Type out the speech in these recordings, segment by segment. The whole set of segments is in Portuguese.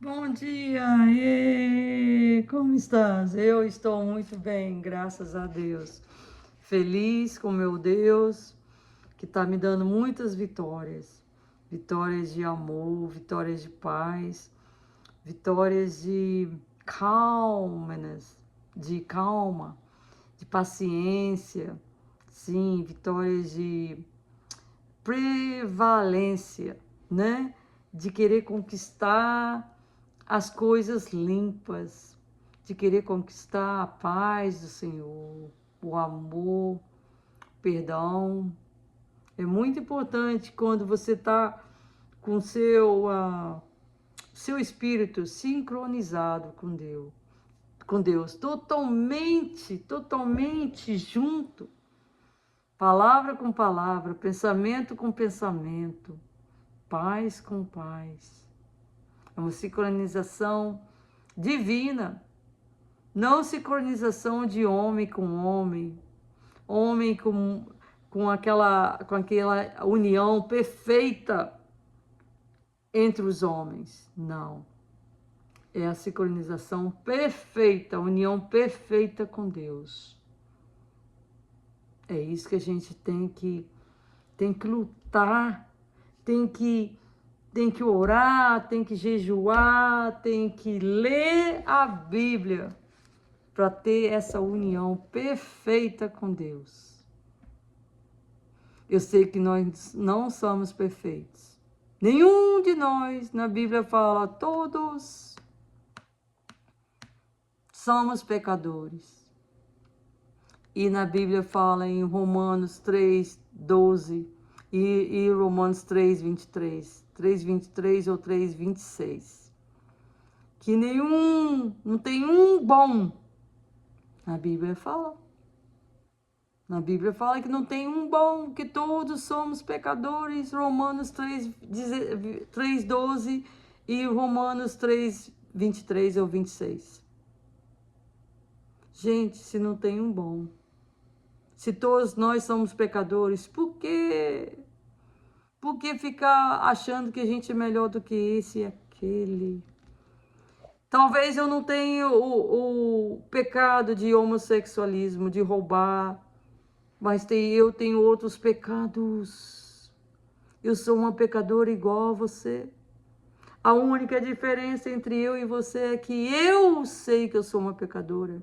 Bom dia, como estás? Eu estou muito bem, graças a Deus. Feliz com meu Deus, que está me dando muitas vitórias. Vitórias de amor, vitórias de paz, vitórias de calmness, de calma, de paciência. Sim, vitórias de prevalência, né? De querer conquistar as coisas limpas, de querer conquistar a paz do Senhor, o amor, o perdão. É muito importante quando você está com seu espírito sincronizado com Deus, totalmente junto, palavra com palavra, pensamento com pensamento, paz com paz. É uma sincronização divina, não sincronização de homem, homem com aquela união perfeita entre os homens. Não. É a sincronização perfeita, a união perfeita com Deus. É isso que a gente tem que lutar, tem que orar, tem que jejuar, tem que ler a Bíblia para ter essa união perfeita com Deus. Eu sei que nós não somos perfeitos. Nenhum de nós, na Bíblia fala, todos somos pecadores. E na Bíblia fala em Romanos 3:12 e Romanos 3:23, 3:23 ou 3:26, que não tem um bom. A Bíblia fala. Na Bíblia fala que não tem um bom, que todos somos pecadores. Romanos 3:12 e Romanos 3:23 ou 26. Gente, se não tem um bom, se todos nós somos pecadores, por que ficar achando que a gente é melhor do que esse e aquele? Talvez eu não tenha o pecado de homossexualismo, de roubar, mas eu tenho outros pecados. Eu sou uma pecadora igual a você. A única diferença entre eu e você é que eu sei que eu sou uma pecadora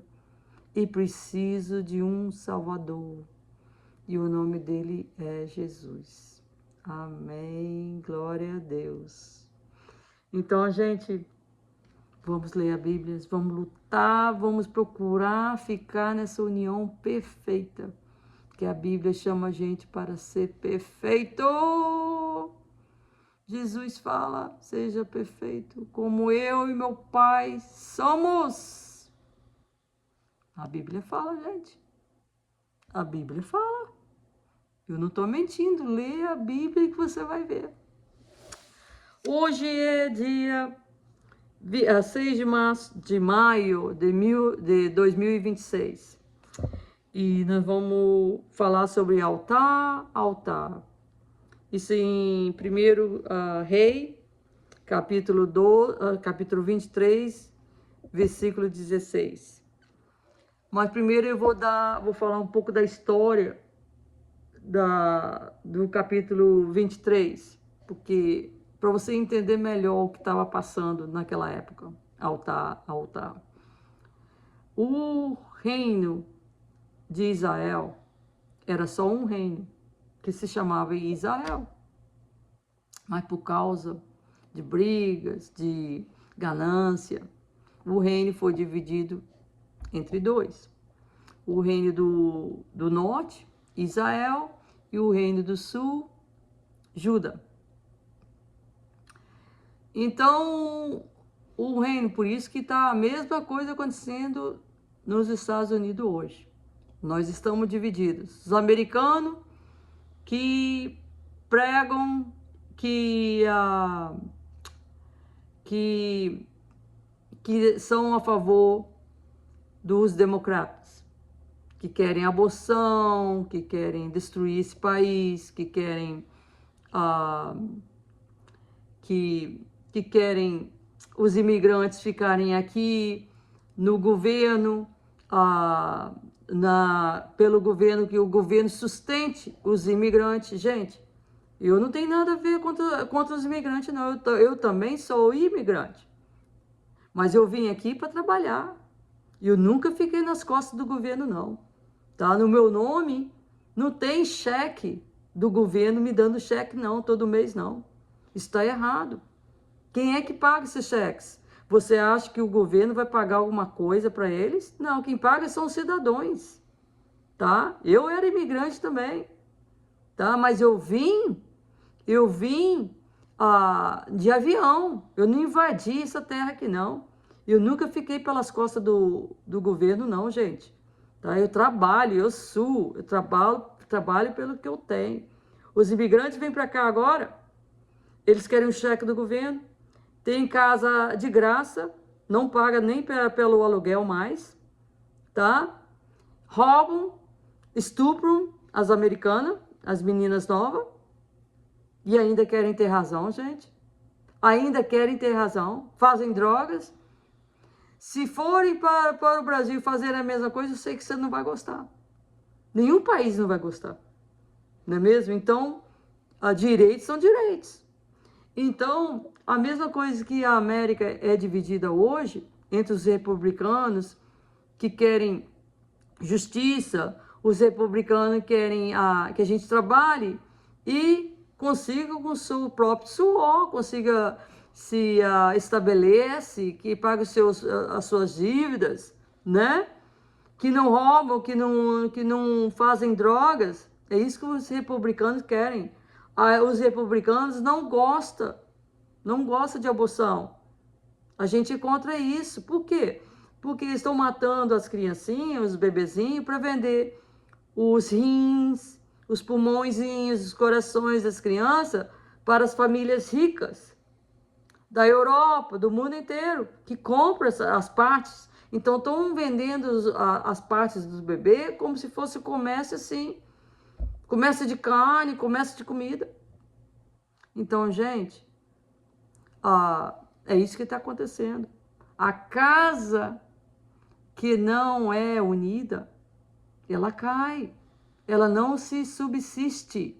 e preciso de um Salvador. E o nome dele é Jesus. Amém. Glória a Deus. Então, gente, vamos ler a Bíblia, vamos lutar, vamos procurar ficar nessa união perfeita, que a Bíblia chama a gente para ser perfeito. Jesus fala, seja perfeito, como eu e meu Pai somos. A Bíblia fala, gente. A Bíblia fala. Eu não estou mentindo, lê a Bíblia que você vai ver. Hoje é dia 6 de maio de 2026. E nós vamos falar sobre altar. Isso em 1 Rei, capítulo 23, versículo 16. Mas primeiro eu vou falar um pouco da história do capítulo 23, porque para você entender melhor o que estava passando naquela época, altar. O reino de Israel era só um reino, que se chamava Israel. Mas por causa de brigas, de ganância, o reino foi dividido entre dois. O reino do norte, Israel, e o reino do sul, Judá. Então, o reino, por isso que está a mesma coisa acontecendo nos Estados Unidos hoje. Nós estamos divididos. Os americanos que pregam que são a favor dos democratas, que querem abolição, que querem destruir esse país, que querem que querem os imigrantes ficarem aqui no governo, pelo governo, que o governo sustente os imigrantes. Gente, eu não tenho nada a ver contra os imigrantes, não. Eu também sou imigrante. Mas eu vim aqui para trabalhar. Eu nunca fiquei nas costas do governo, não. Tá? No meu nome, não tem cheque do governo me dando cheque, não, todo mês, não. Isso está errado. Quem é que paga esses cheques? Você acha que o governo vai pagar alguma coisa para eles? Não, quem paga são os cidadãos, tá? Eu era imigrante também, tá? Mas eu vim de avião. Eu não invadi essa terra aqui, não. Eu nunca fiquei pelas costas do governo, não, gente. Tá? Eu trabalho, eu trabalho pelo que eu tenho. Os imigrantes vêm para cá agora, eles querem um cheque do governo, tem casa de graça, não paga nem pelo aluguel mais, tá? Roubam, estupram as americanas, as meninas novas, e ainda querem ter razão, gente. Ainda querem ter razão, fazem drogas. Se forem para o Brasil fazer a mesma coisa, eu sei que você não vai gostar. Nenhum país não vai gostar, não é mesmo? Então, direitos são direitos. Então, a mesma coisa que a América é dividida hoje entre os republicanos que querem justiça, os republicanos querem que a gente trabalhe e consiga com o seu próprio suor, consiga se estabelece, que pague as suas dívidas, né? Que não roubam, que não fazem drogas. É isso que os republicanos querem. Os republicanos não gostam de aborção. A gente é contra isso. Por quê? Porque eles estão matando as criancinhas, os bebezinhos, para vender os rins, os pulmõezinhos, os corações das crianças para as famílias ricas da Europa, do mundo inteiro, que compram as partes. Então, estão vendendo as partes dos bebês como se fosse comércio assim. Comércio de carne, comércio de comida. Então, gente, é isso que está acontecendo. A casa que não é unida, ela cai. Ela não se subsiste.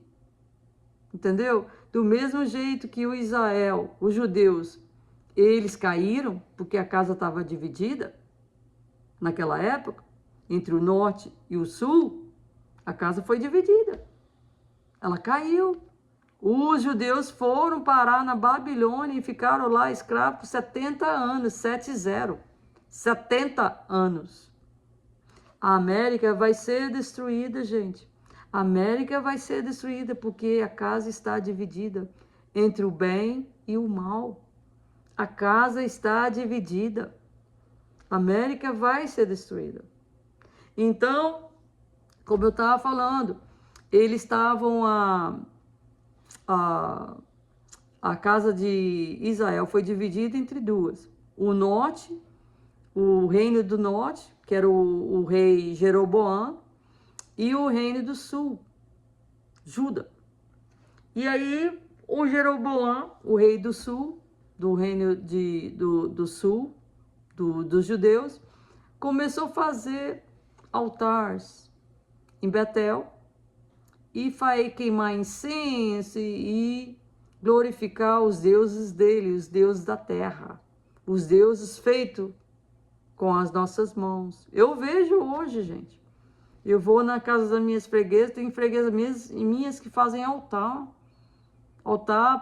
Entendeu? Do mesmo jeito que o Israel, os judeus, eles caíram porque a casa estava dividida naquela época, entre o norte e o sul, a casa foi dividida. Ela caiu. Os judeus foram parar na Babilônia e ficaram lá escravos por 70 anos, 70. 70 anos. A América vai ser destruída, gente. A América vai ser destruída porque a casa está dividida entre o bem e o mal. A casa está dividida. A América vai ser destruída. Então, como eu estava falando, eles estavam a casa de Israel foi dividida entre duas. O norte, o reino do norte, que era o rei Jeroboão, e o reino do sul, Judá. E aí, o Jeroboão, o rei do sul, do reino do sul, dos judeus, começou a fazer altares em Betel e queimar incenso e glorificar os deuses dele, os deuses da terra, os deuses feitos com as nossas mãos. Eu vejo hoje, gente. Eu vou na casa das minhas freguesas, tem freguesas minhas que fazem altar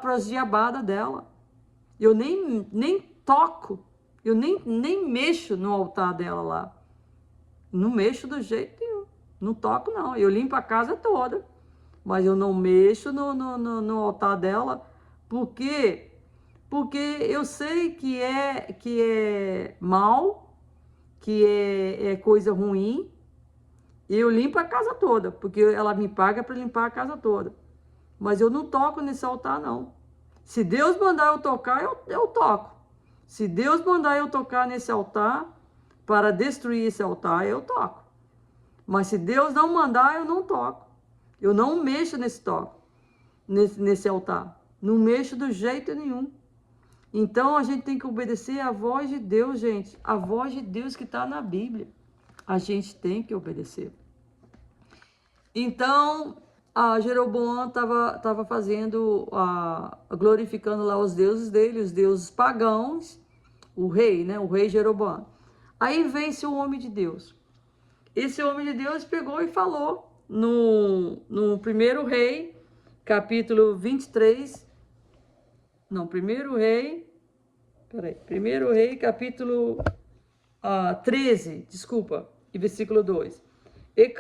para as diabadas dela. Eu nem toco, eu nem mexo no altar dela lá. Não mexo do jeito nenhum, não toco não. Eu limpo a casa toda, mas eu não mexo no altar dela. Por quê? Porque eu sei que é mal, que é coisa ruim. E eu limpo a casa toda, porque ela me paga para limpar a casa toda. Mas eu não toco nesse altar, não. Se Deus mandar eu tocar, eu toco. Se Deus mandar eu tocar nesse altar, para destruir esse altar, eu toco. Mas se Deus não mandar, eu não toco. Eu não mexo nesse altar. Não mexo do jeito nenhum. Então a gente tem que obedecer à voz de Deus, gente. A voz de Deus que está na Bíblia. A gente tem que obedecer. Então, a Jeroboão estava fazendo, glorificando lá os deuses dele, os deuses pagãos, o rei, né? O rei Jeroboão. Aí vence o homem de Deus. Esse homem de Deus pegou e falou no primeiro rei, capítulo 23. Não, primeiro rei, capítulo 13, desculpa, e versículo 2. E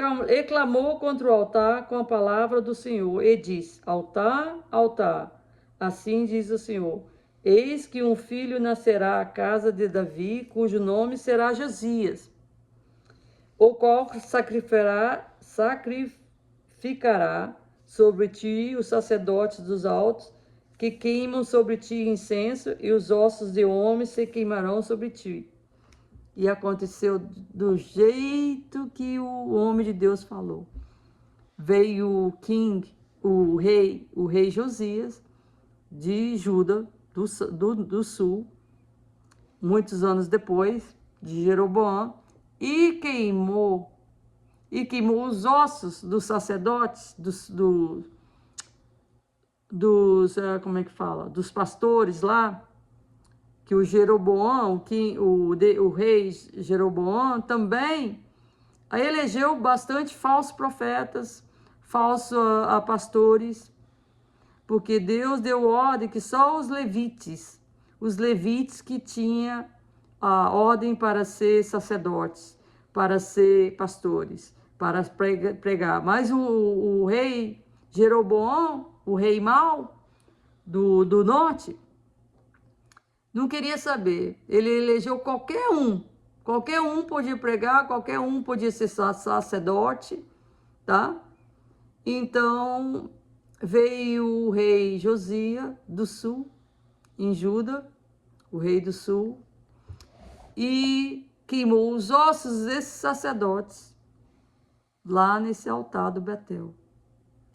clamou contra o altar com a palavra do Senhor, e disse: Altar, altar, assim diz o Senhor: Eis que um filho nascerá à casa de Davi, cujo nome será Josias, o qual sacrificará sobre ti os sacerdotes dos altos, que queimam sobre ti incenso, e os ossos de homens se queimarão sobre ti. E aconteceu do jeito que o homem de Deus falou. Veio o rei Josias, de Juda, do sul, muitos anos depois de Jeroboão, e queimou os ossos dos sacerdotes, como é que fala? Dos pastores lá, que o Jeroboão, o rei Jeroboão também elegeu bastante falsos profetas, falsos pastores, porque Deus deu ordem que só os levitas que tinham a ordem para ser sacerdotes, para ser pastores, para pregar. Mas o rei Jeroboão, o rei mau do norte, não queria saber. Ele elegeu qualquer um. Qualquer um podia pregar, qualquer um podia ser sacerdote, tá? Então, veio o rei Josias do sul, em Juda, o rei do sul, e queimou os ossos desses sacerdotes lá nesse altar do Betel.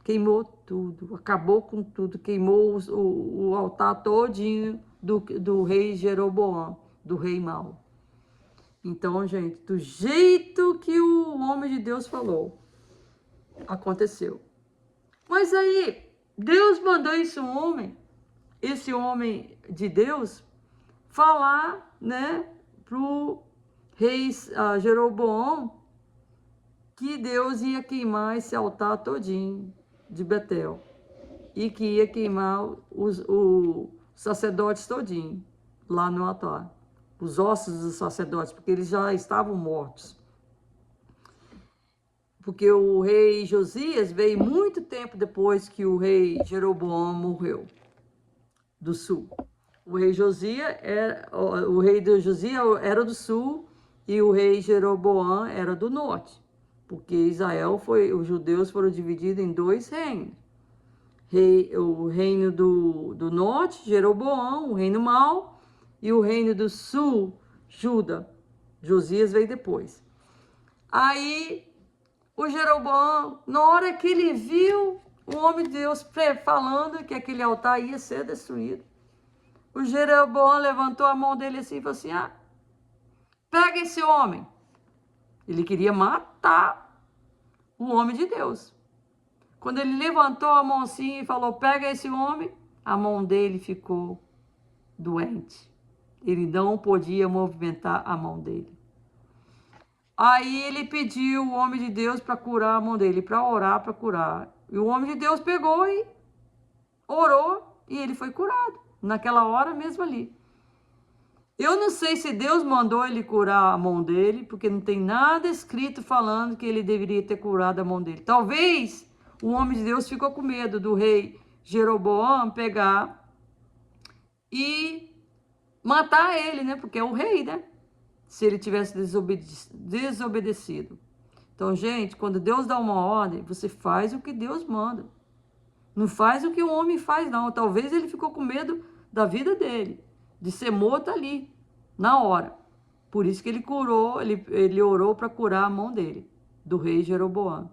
Queimou tudo, acabou com tudo, queimou o altar todinho do rei Jeroboão, do rei mau. Então, gente, do jeito que o homem de Deus falou, aconteceu. Mas aí, Deus mandou esse homem de Deus, falar, né, pro rei Jeroboão, que Deus ia queimar esse altar todinho de Betel, e que ia queimar os sacerdotes todinho lá no altar, os ossos dos sacerdotes, porque eles já estavam mortos. Porque o rei Josias veio muito tempo depois que o rei Jeroboão morreu, do sul. O rei Josias era do sul e o rei Jeroboão era do norte, porque os judeus foram divididos em dois reinos. O reino do norte, Jeroboão, o reino mau, e o reino do sul, Juda. Josias veio depois. Aí, o Jeroboão, na hora que ele viu o homem de Deus falando que aquele altar ia ser destruído, o Jeroboão levantou a mão dele assim e falou assim: pega esse homem. Ele queria matar o homem de Deus. Quando ele levantou a mão assim e falou: pega esse homem, a mão dele ficou doente. Ele não podia movimentar a mão dele. Aí ele pediu o homem de Deus para curar a mão dele, para orar, para curar. E o homem de Deus pegou e orou e ele foi curado, naquela hora mesmo ali. Eu não sei se Deus mandou ele curar a mão dele, porque não tem nada escrito falando que ele deveria ter curado a mão dele. Talvez o homem de Deus ficou com medo do rei Jeroboão pegar e matar ele, né? Porque é o rei, né? Se ele tivesse desobedecido. Então, gente, quando Deus dá uma ordem, você faz o que Deus manda. Não faz o que o homem faz, não. Talvez ele ficou com medo da vida dele, de ser morto ali, na hora. Por isso que ele orou para curar a mão dele, do rei Jeroboão.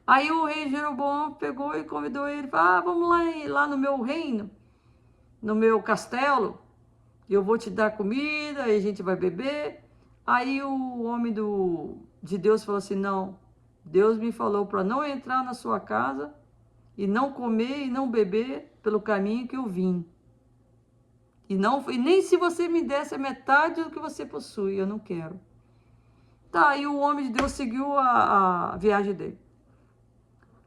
Aí o rei Jeroboão pegou e convidou ele, vamos lá no meu reino, no meu castelo, eu vou te dar comida, aí a gente vai beber. Aí o homem de Deus falou assim, não, Deus me falou para não entrar na sua casa e não comer e não beber pelo caminho que eu vim. E nem se você me desse a metade do que você possui, eu não quero. Tá, aí o homem de Deus seguiu a viagem dele.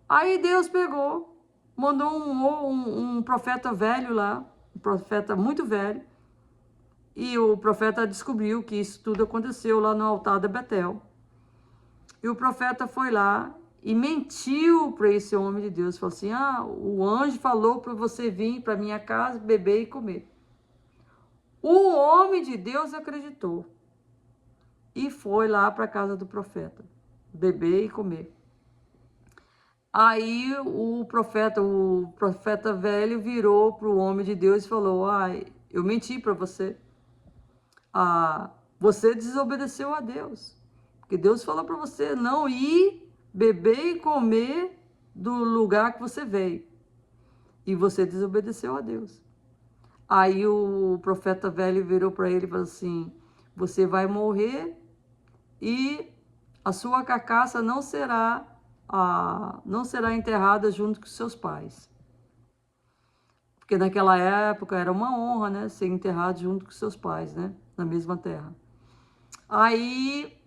Aí Deus pegou, mandou um profeta velho lá, um profeta muito velho, e o profeta descobriu que isso tudo aconteceu lá no altar de Betel. E o profeta foi lá e mentiu para esse homem de Deus. Falou assim, o anjo falou para você vir para minha casa, beber e comer. O homem de Deus acreditou e foi lá para a casa do profeta, beber e comer. Aí o profeta velho virou para o homem de Deus e falou, eu menti para você. Você desobedeceu a Deus. Porque Deus falou para você não ir beber e comer do lugar que você veio. E você desobedeceu a Deus. Aí o profeta velho virou para ele e falou assim, você vai morrer e a sua carcaça não será enterrada junto com seus pais. Porque naquela época era uma honra, né? Ser enterrado junto com seus pais, né? Na mesma terra. Aí,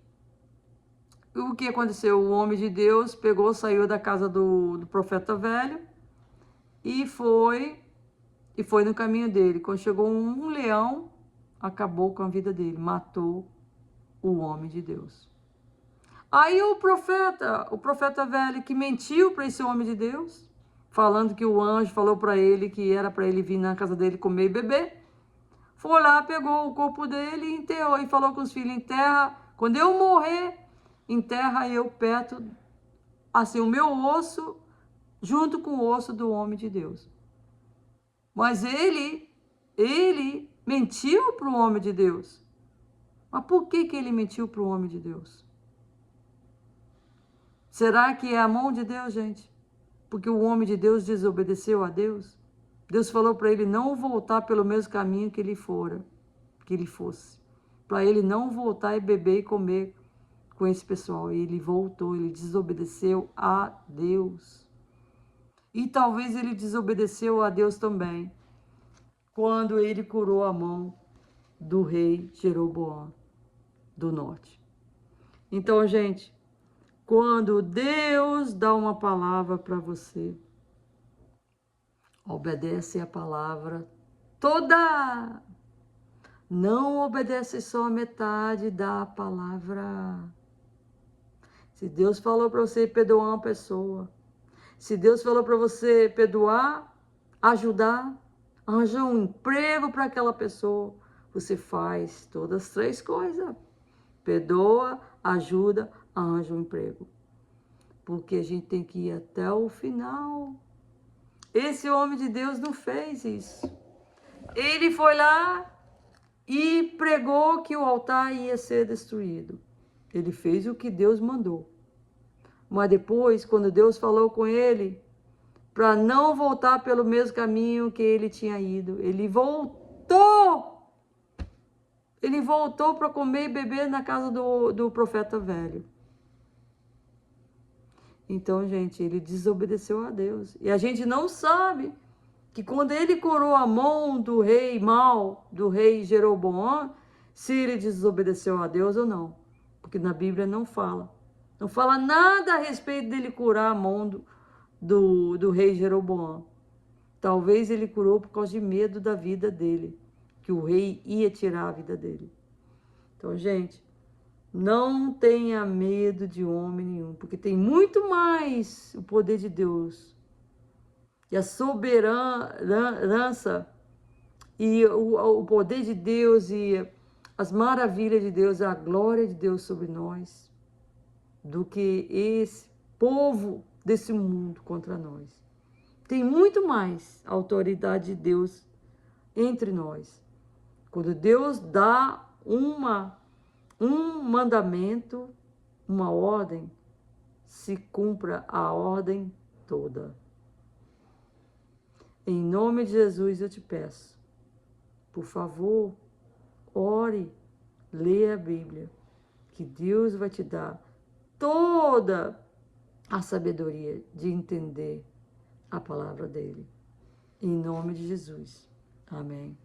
o que aconteceu? O homem de Deus pegou, saiu da casa do profeta velho e foi no caminho dele. Quando chegou um leão, acabou com a vida dele, matou o homem de Deus. Aí o profeta velho que mentiu para esse homem de Deus, falando que o anjo falou para ele que era para ele vir na casa dele comer e beber, foi lá, pegou o corpo dele e enterrou e falou com os filhos, enterra, quando eu morrer, enterra eu perto, assim, o meu osso, junto com o osso do homem de Deus. Mas ele mentiu para o homem de Deus. Mas por que ele mentiu para o homem de Deus? Será que é a mão de Deus, gente? Porque o homem de Deus desobedeceu a Deus? Deus falou para ele não voltar pelo mesmo caminho que ele fosse. Para ele não voltar e beber e comer com esse pessoal. E ele voltou, ele desobedeceu a Deus. E talvez ele desobedeceu a Deus também, quando ele curou a mão do rei Jeroboão do norte. Então, gente, quando Deus dá uma palavra para você, obedece a palavra toda. Não obedece só a metade da palavra. Se Deus falou para você perdoar uma pessoa, se Deus falou para você perdoar, ajudar, arranjar um emprego para aquela pessoa, você faz todas as três coisas. Perdoa, ajuda, arranja um emprego. Porque a gente tem que ir até o final. Esse homem de Deus não fez isso. Ele foi lá e pregou que o altar ia ser destruído. Ele fez o que Deus mandou. Mas depois, quando Deus falou com ele, para não voltar pelo mesmo caminho que ele tinha ido, ele voltou. Ele voltou para comer e beber na casa do profeta velho. Então, gente, ele desobedeceu a Deus. E a gente não sabe que quando ele curou a mão do rei mau, do rei Jeroboão, se ele desobedeceu a Deus ou não. Porque na Bíblia não fala. Não fala nada a respeito dele curar a mão do rei Jeroboão. Talvez ele curou por causa de medo da vida dele, que o rei ia tirar a vida dele. Então, gente, não tenha medo de homem nenhum, porque tem muito mais o poder de Deus. E a soberança e o poder de Deus e as maravilhas de Deus, a glória de Deus sobre nós, do que esse povo desse mundo contra nós. Tem muito mais a autoridade de Deus entre nós. Quando Deus dá um mandamento, uma ordem, se cumpra a ordem toda. Em nome de Jesus eu te peço, por favor, Lê a Bíblia, que Deus vai te dar toda a sabedoria de entender a palavra dele. Em nome de Jesus. Amém.